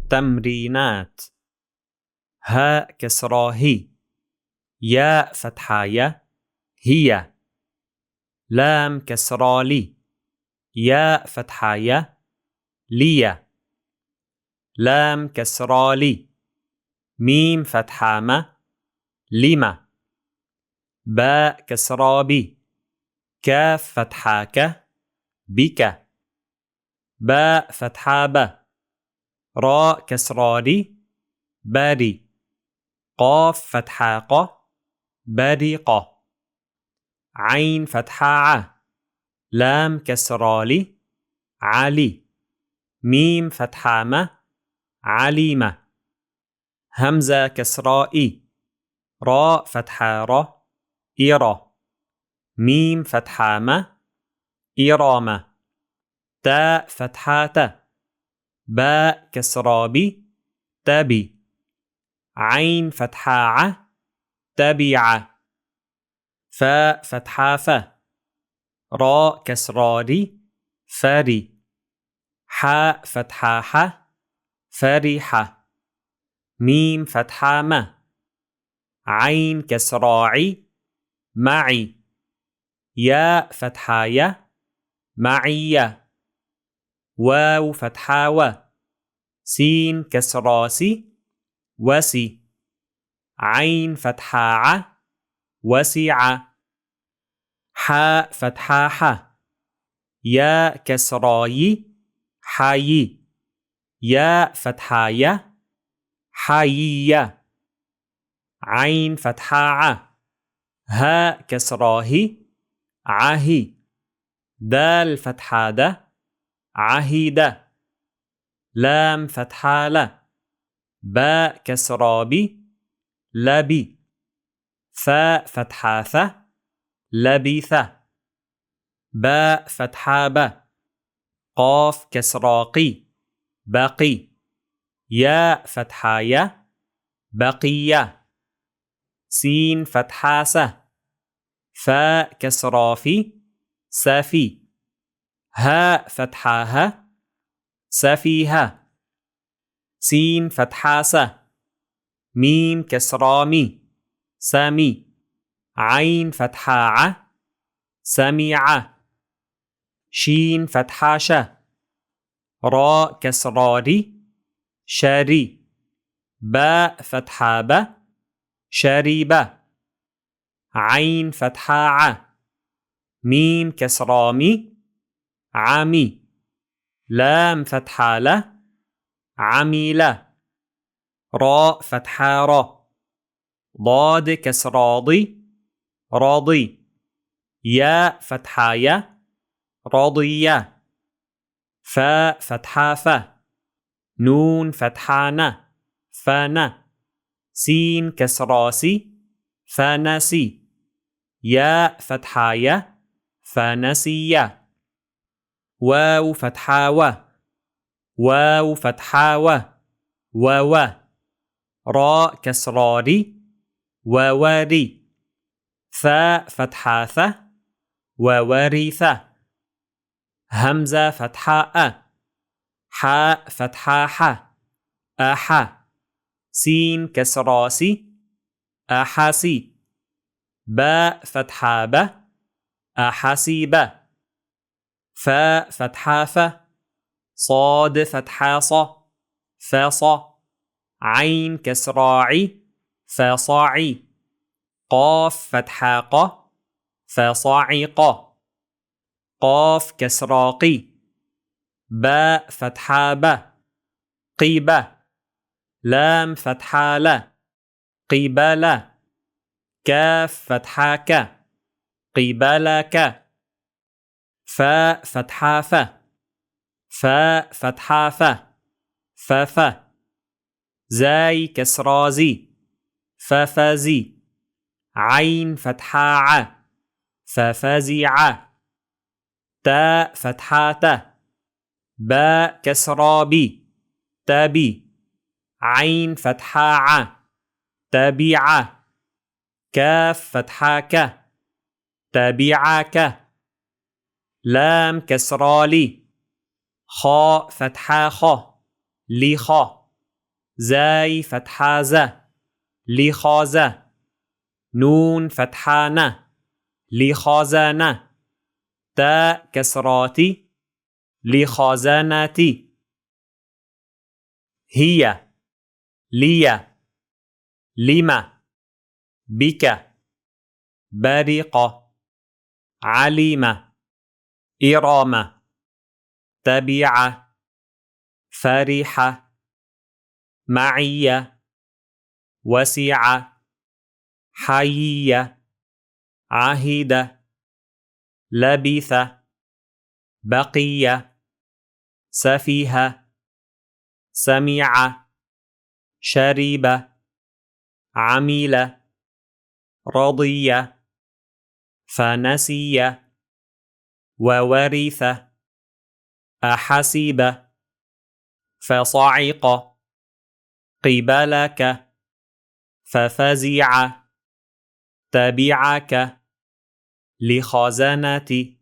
تمرينات. هاء كسرى هي، ياء فتحة ي هي، لام كسرى لي، ياء فتحة ي لي، لام كسرى لي، ميم فتحة م لما، باء كسرى بي، كاف فتحة ك بك، باء فتحة ب، راء كسرى ري بري، قاف فتحة ق برق، عين فتحة ع، لام كسرى لي علي، ميم فتحة م عليمة، همزة كسرى إي، راء فتحة ر إرى، ميم فتحة م إرامة، تاء فتحة ت، باء كسرى بي تبي، عين فتحة ع تبع، فاء فتحة ف، راء كسرى ري فري، حاء فتحة ح فرحة، ميم فتحة م، عين كسرى عي معي، ياء فتحة ي معية، واو فتحة و، سين كسرى سي وسي، عين فتحة ع وسع، حاء فتحة ح، ياء كسرى ي حي، ياء فتحة ي حيية، عين فتحة ع، هاء كسرى هي عهي، دال فتحة د عهيدة، لام فتحة ل، باء كسرى بي لبي، ثاء فتحة ث لبث، باء فتحة ب، قاف كسرى قي بقي، ياء فتحة ي بقية، سين فتحة س، فاء كسرى في سفي، هاء فتحة ه سفيها، سين فتحة س، ميم كسرى مي سمي، عين فتحة ع سميعة، شين فتحة ش، راء كسرى ري شري، باء فتحة ب شريبة، عين فتحة ع، ميم كسرى مي عمي، لام فتحة ل عميلة، راء فتحة ر، ضاد كسرى ضي راضي، ياء فتحة ي راضية، فاء فتحة ف، نون فتحة ن فن، سين كسرى سي فنسي، ياء فتحة ي فنسية، واو فتحة و، واو فتحة و وو، راء كسرى ري ووري، ثاء فتحة ث وورث، همزة فتحة أ، حاء فتحة ح أح، سين كسرى سي أحسي، باء فتحة ب أحسيب، فاء فتحة ف، صاد فتحة ص فص، عين كسرى عي فصاعي، قاف فتحة ق فصاعق، قاف كسرى قي، باء فتحة ب قيبة، لام فتحة ل قبلة، كاف فتحة ك قبلك، فاء فتحة ف، فاء فتحة ف فف، زاي كسرى زي ففزي، عين فتحة ع ففزع، تاء فتحة ت، باء كسرى بي تبي، عين فتحة ع تبع، كاف فتحة ك تبعك، لام كسرى لي، خاء فتحة خ لخ، زاي فتحة ز لخازة نون فتحة ن لخازنة تاء كسراتي لخازنتي هي لي لما بك برق علم إرام تبع فرح معي وسع حيي عهد لبث بقي سفه سمع شرب عمل رضي فنسي وورث أحسب فصعق قبلك ففزع تبعك لخزنة